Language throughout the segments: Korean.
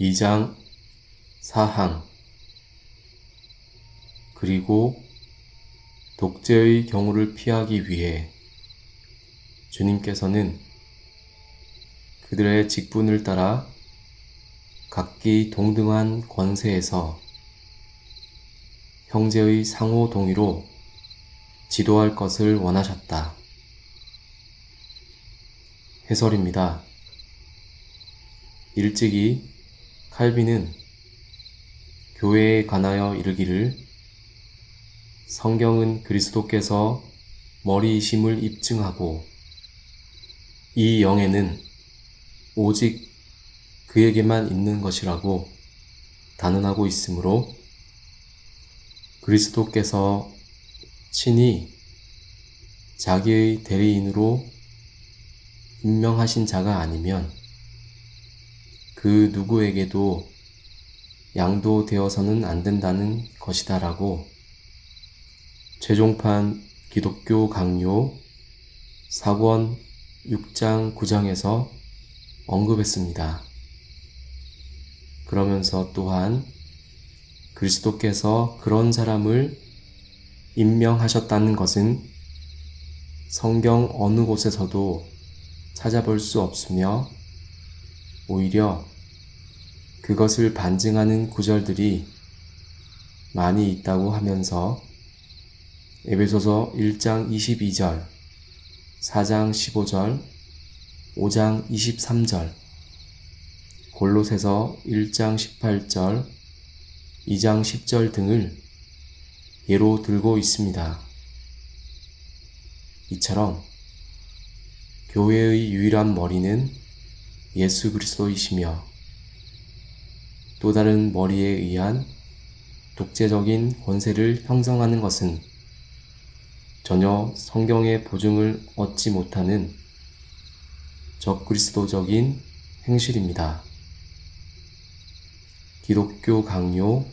2장 4항. 그리고 독재의 경우를 피하기 위해 주님께서는 그들의 직분을 따라 각기 동등한 권세에서 형제의 상호 동의로 지도할 것을 원하셨다. 해설입니다. 일찍이 칼빈은 교회에 관하여 이르기를 성경은 그리스도께서 머리이심을 입증하고 이 영에는 오직 그에게만 있는 것이라고 단언하고 있으므로 그리스도께서 친히 자기의 대리인으로 임명하신 자가 아니면 그 누구에게도 양도되어서는 안 된다는 것이다라고 최종판 기독교 강요 사권 6장 9장에서 언급했습니다. 그러면서 또한 그리스도께서 그런 사람을 임명하셨다는 것은 성경 어느 곳에서도 찾아볼 수 없으며 오히려 그것을 반증하는 구절들이 많이 있다고 하면서 에베소서 1장 22절, 4장 15절, 5장 23절, 골로새서 1장 18절, 2장 10절 등을 예로 들고 있습니다. 이처럼 교회의 유일한 머리는 예수 그리스도이시며 또 다른 머리에 의한 독재적인 권세를 형성하는 것은 전혀 성경의 보증을 얻지 못하는 적그리스도적인 행실입니다. 기독교 강요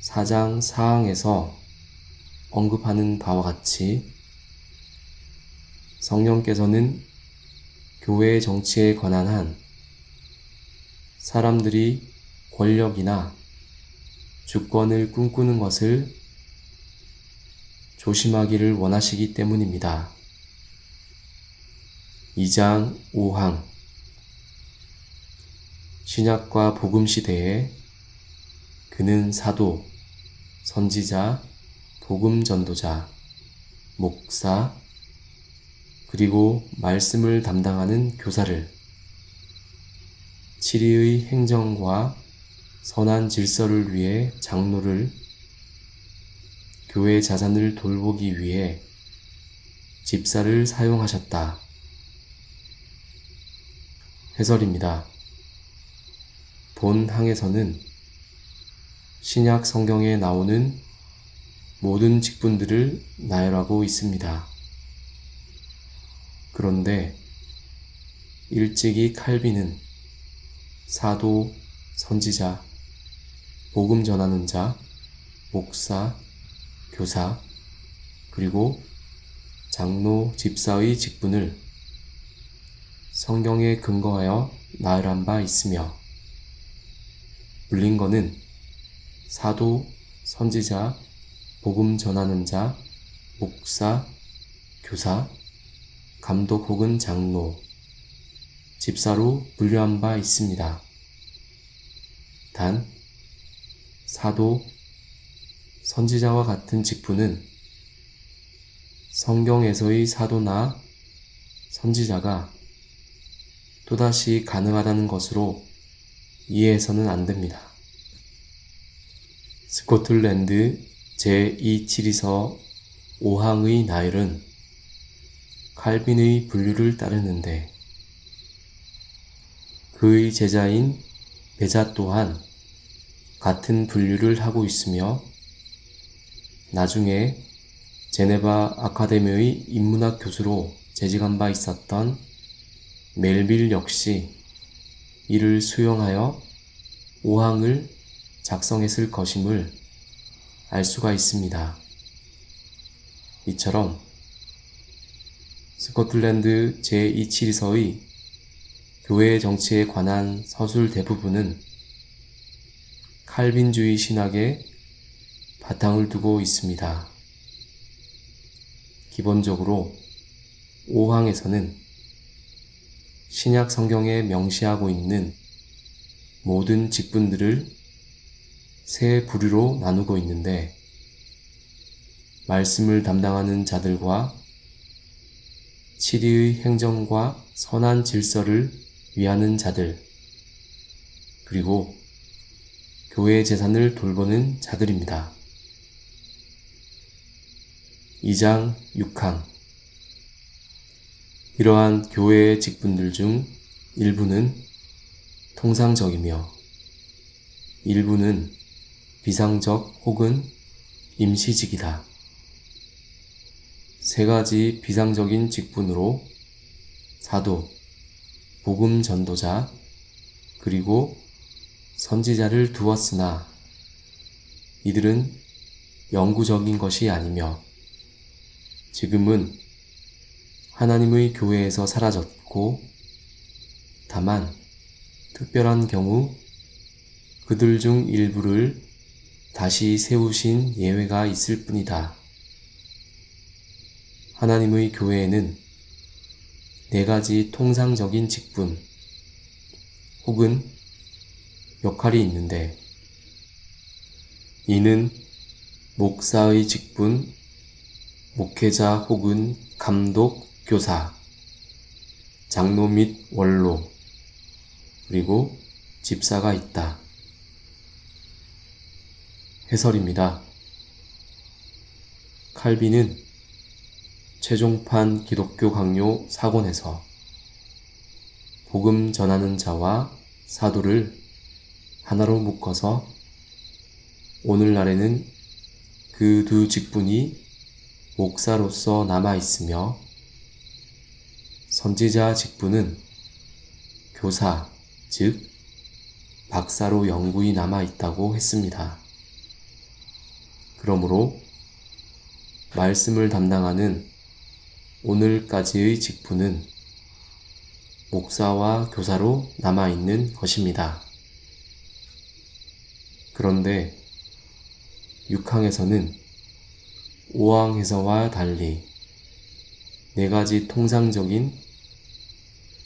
4장 4항에서 언급하는 바와 같이 성령께서는 교회의 정치에 관한 한 사람들이 권력이나 주권을 꿈꾸는 것을 조심하기를 원하시기 때문입니다. 2장 5항. 신약과 복음 시대에 그는 사도, 선지자, 복음 전도자, 목사, 그리고 말씀을 담당하는 교사를 치리의 행정과 선한 질서를 위해 장로를 교회 자산을 돌보기 위해 집사를 사용하셨다. 해설입니다. 본 항에서는 신약 성경에 나오는 모든 직분들을 나열하고 있습니다. 그런데 일찍이 칼빈은 사도, 선지자, 복음 전하는 자, 목사, 교사, 그리고 장로, 집사의 직분을 성경에 근거하여 나열한 바 있으며 블링거는 사도, 선지자, 복음 전하는 자, 목사, 교사, 감독 혹은 장로, 집사로 분류한 바 있습니다. 단, 사도, 선지자와 같은 직분은 성경에서의 사도나 선지자가 또다시 가능하다는 것으로 이해해서는 안 됩니다. 스코틀랜드 제2치리서 5항의 나열은 칼빈의 분류를 따르는데 그의 제자인 베자 또한 같은 분류를 하고 있으며 나중에 제네바 아카데미의 인문학 교수로 재직한 바 있었던 멜빌 역시 이를 수용하여 5항을 작성했을 것임을 알 수가 있습니다. 이처럼 스코틀랜드 제2치리서의 교회의 정치에 관한 서술 대부분은 칼빈주의 신학에 바탕을 두고 있습니다. 기본적으로 5항에서는 신약 성경에 명시하고 있는 모든 직분들을 세 부류로 나누고 있는데, 말씀을 담당하는 자들과 치리의 행정과 선한 질서를 위하는 자들, 그리고 교회 재산을 돌보는 자들입니다. 2장 6항. 이러한 교회의 직분들 중 일부는 통상적이며 일부는 비상적 혹은 임시직이다. 세 가지 비상적인 직분으로 사도, 복음 전도자, 그리고 선지자를 두었으나 이들은 영구적인 것이 아니며 지금은 하나님의 교회에서 사라졌고, 다만 특별한 경우 그들 중 일부를 다시 세우신 예외가 있을 뿐이다. 하나님의 교회에는 네 가지 통상적인 직분 혹은 역할이 있는데, 이는 목사의 직분, 목회자 혹은 감독, 교사, 장로 및 원로, 그리고 집사가 있다. 해설입니다. 칼빈은 최종판 기독교 강요 4권에서 복음 전하는 자와 사도를 하나로 묶어서 오늘날에는 그 두 직분이 목사로서 남아있으며 선지자 직분은 교사, 즉 박사로 영구히 남아있다고 했습니다. 그러므로 말씀을 담당하는 오늘까지의 직분은 목사와 교사로 남아있는 것입니다. 그런데 6항에서는 5항에서와 달리 네 가지 통상적인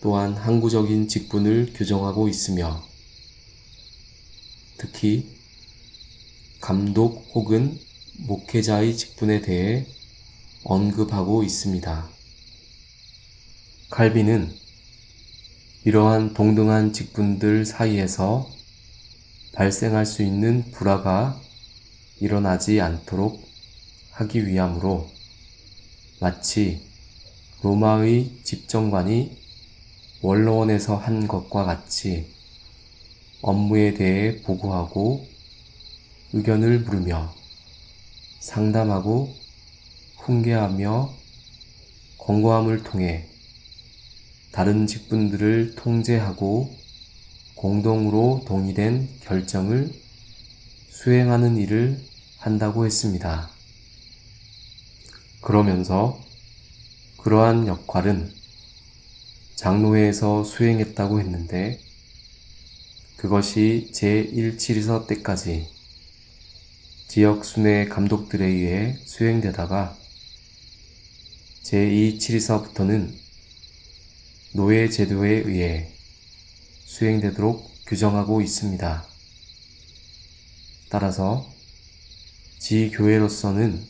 또한 항구적인 직분을 규정하고 있으며, 특히 감독 혹은 목회자의 직분에 대해 언급하고 있습니다. 칼빈은 이러한 동등한 직분들 사이에서 발생할 수 있는 불화가 일어나지 않도록 하기 위함으로 마치 로마의 집정관이 원로원에서 한 것과 같이 업무에 대해 보고하고 의견을 물으며 상담하고 훈계하며 권고함을 통해 다른 직분들을 통제하고 공동으로 동의된 결정을 수행하는 일을 한다고 했습니다. 그러면서 그러한 역할은 장로회에서 수행했다고 했는데, 그것이 제1치리서 때까지 지역 순회 감독들에 의해 수행되다가 제2치리서부터는 노예 제도에 의해 수행되도록 규정하고 있습니다. 따라서 지교회로서는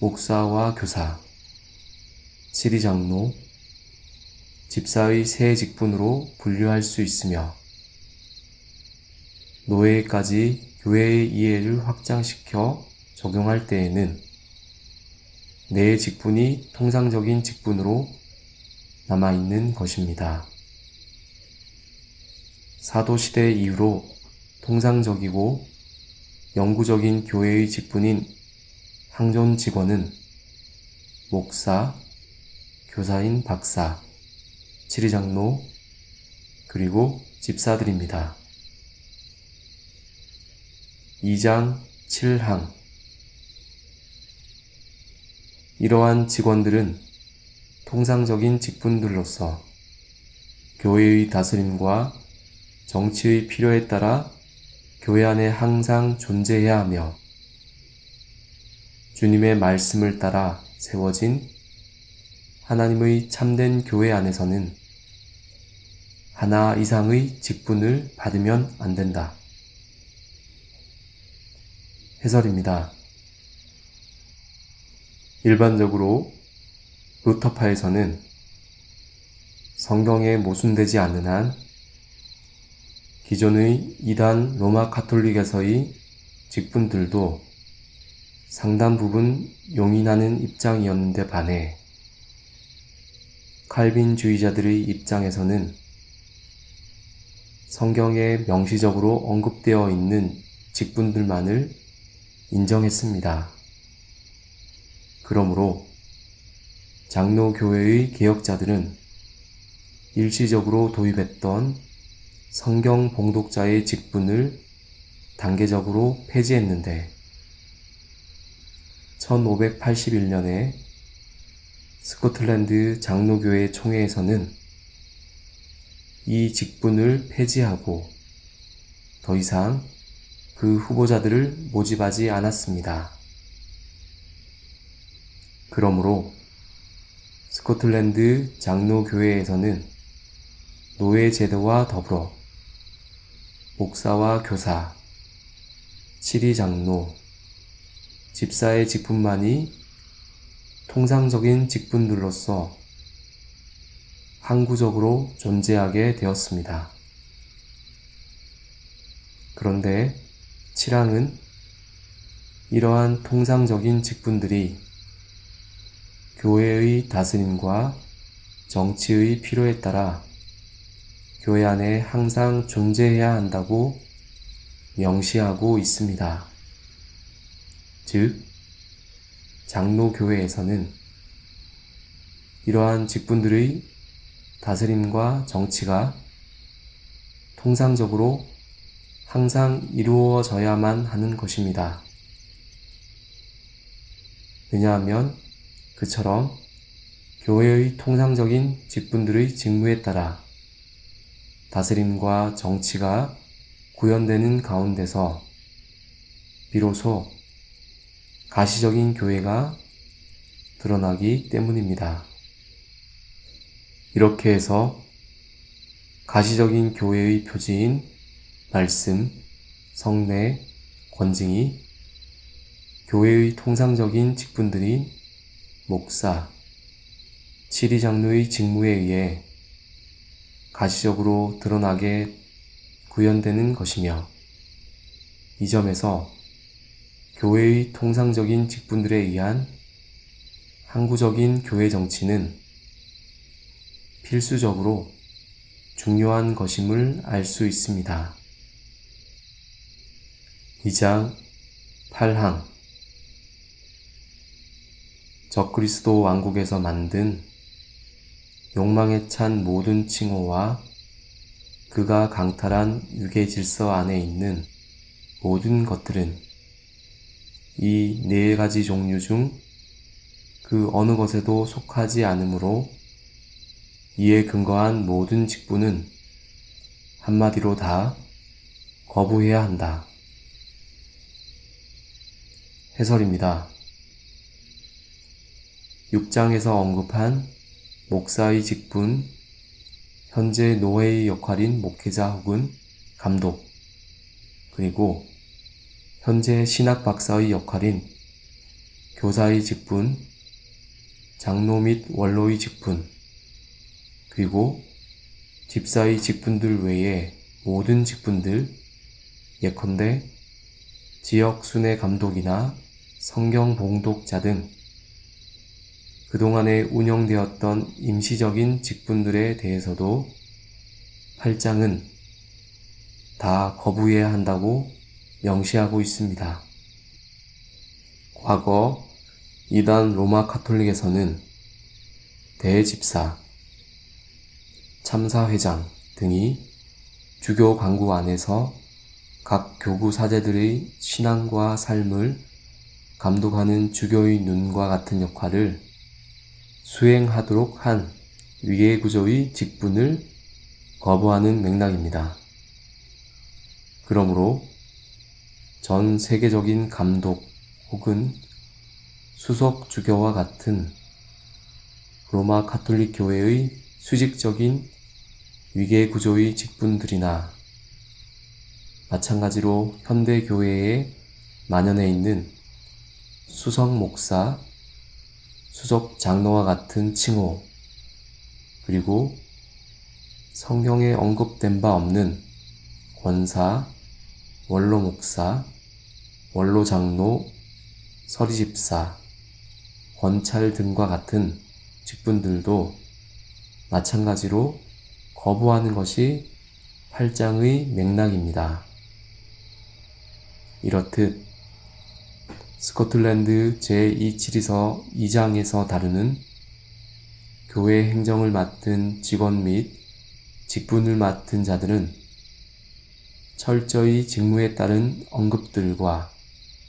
목사와 교사, 치리장로, 집사의 세 직분으로 분류할 수 있으며, 노예까지 교회의 이해를 확장시켜 적용할 때에는 네 직분이 통상적인 직분으로 남아있는 것입니다. 사도시대 이후로 통상적이고 영구적인 교회의 직분인 항존 직원은 목사, 교사인 박사, 치리장로, 그리고 집사들입니다. 2장 7항. 이러한 직원들은 통상적인 직분들로서 교회의 다스림과 정치의 필요에 따라 교회 안에 항상 존재해야 하며 주님의 말씀을 따라 세워진 하나님의 참된 교회 안에서는 하나 이상의 직분을 받으면 안 된다. 해설입니다. 일반적으로 루터파에서는 성경에 모순되지 않는 한 기존의 이단 로마 가톨릭에서의 직분들도 상당 부분 용인하는 입장이었는데 반해 칼빈주의자들의 입장에서는 성경에 명시적으로 언급되어 있는 직분들만을 인정했습니다. 그러므로 장로교회의 개혁자들은 일시적으로 도입했던 성경 봉독자의 직분을 단계적으로 폐지했는데 1581년에 스코틀랜드 장로교회 총회에서는 이 직분을 폐지하고 더 이상 그 후보자들을 모집하지 않았습니다. 그러므로 스코틀랜드 장로교회에서는 노예 제도와 더불어 목사와 교사, 치리장로, 집사의 직분만이 통상적인 직분들로서 항구적으로 존재하게 되었습니다. 그런데 칠항은 이러한 통상적인 직분들이 교회의 다스림과 정치의 필요에 따라 교회 안에 항상 존재해야 한다고 명시하고 있습니다. 즉, 장로교회에서는 이러한 직분들의 다스림과 정치가 통상적으로 항상 이루어져야만 하는 것입니다. 왜냐하면 그처럼 교회의 통상적인 직분들의 직무에 따라 다스림과 정치가 구현되는 가운데서 비로소 가시적인 교회가 드러나기 때문입니다. 이렇게 해서 가시적인 교회의 표지인 말씀, 성례, 권징이 교회의 통상적인 직분들인 목사, 치리장로의 직무에 의해 가시적으로 드러나게 구현되는 것이며 이 점에서 교회의 통상적인 직분들에 의한 항구적인 교회 정치는 필수적으로 중요한 것임을 알 수 있습니다. 2장 8항 적그리스도 왕국에서 만든 욕망에 찬 모든 칭호와 그가 강탈한 유계 질서 안에 있는 모든 것들은 이 네 가지 종류 중 그 어느 것에도 속하지 않으므로 이에 근거한 모든 직분은 한마디로 다 거부해야 한다. 해설입니다. 6장에서 언급한 목사의 직분, 현재 노예의 역할인 목회자 혹은 감독, 그리고 현재 신학 박사의 역할인 교사의 직분, 장로 및 원로의 직분, 그리고 집사의 직분들 외에 모든 직분들, 예컨대 지역 순회 감독이나 성경 봉독자 등 그동안에 운영되었던 임시적인 직분들에 대해서도 8장은 다 거부해야 한다고 명시하고 있습니다. 과거 이단 로마 가톨릭에서는 대집사, 참사회장 등이 주교 강구 안에서 각 교구 사제들의 신앙과 삶을 감독하는 주교의 눈과 같은 역할을 수행하도록 한 위계구조의 직분을 거부하는 맥락입니다. 그러므로 전 세계적인 감독 혹은 수석 주교와 같은 로마 가톨릭 교회의 수직적인 위계 구조의 직분들이나 마찬가지로 현대 교회에 만연해 있는 수석 목사, 수석 장로와 같은 칭호, 그리고 성경에 언급된 바 없는 권사, 원로 목사, 원로 장로, 서리집사, 권찰 등과 같은 직분들도 마찬가지로 거부하는 것이 8장의 맥락입니다. 이렇듯 스코틀랜드 제2치리서 2장에서 다루는 교회 행정을 맡은 직원 및 직분을 맡은 자들은 철저히 직무에 따른 언급들과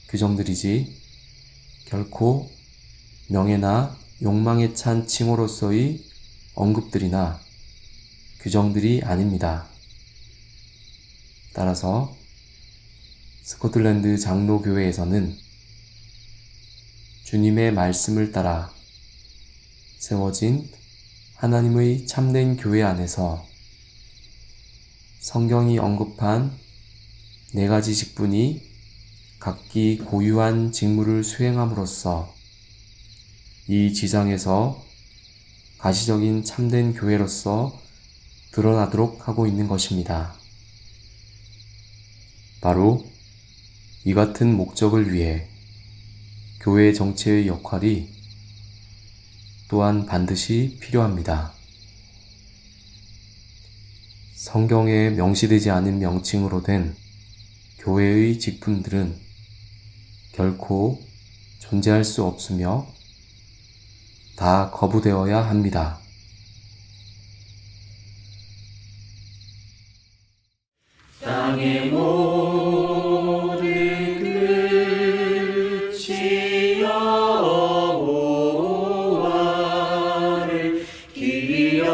규정들이지 결코 명예나 욕망에 찬 칭호로서의 언급들이나 규정들이 아닙니다. 따라서 스코틀랜드 장로교회에서는 주님의 말씀을 따라 세워진 하나님의 참된 교회 안에서 성경이 언급한 4가지 직분이 각기 고유한 직무를 수행함으로써 이 지상에서 가시적인 참된 교회로서 드러나도록 하고 있는 것입니다. 바로 이 같은 목적을 위해 교회 정체의 역할이 또한 반드시 필요합니다. 성경에 명시되지 않은 명칭으로 된 교회의 직분들은 결코 존재할 수 없으며 다 거부되어야 합니다. 땅의 모든 끝이 여호와를 기억하고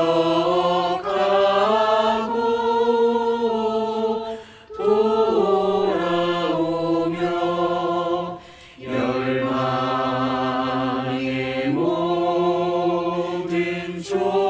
돌아오며 멸망의 모든 종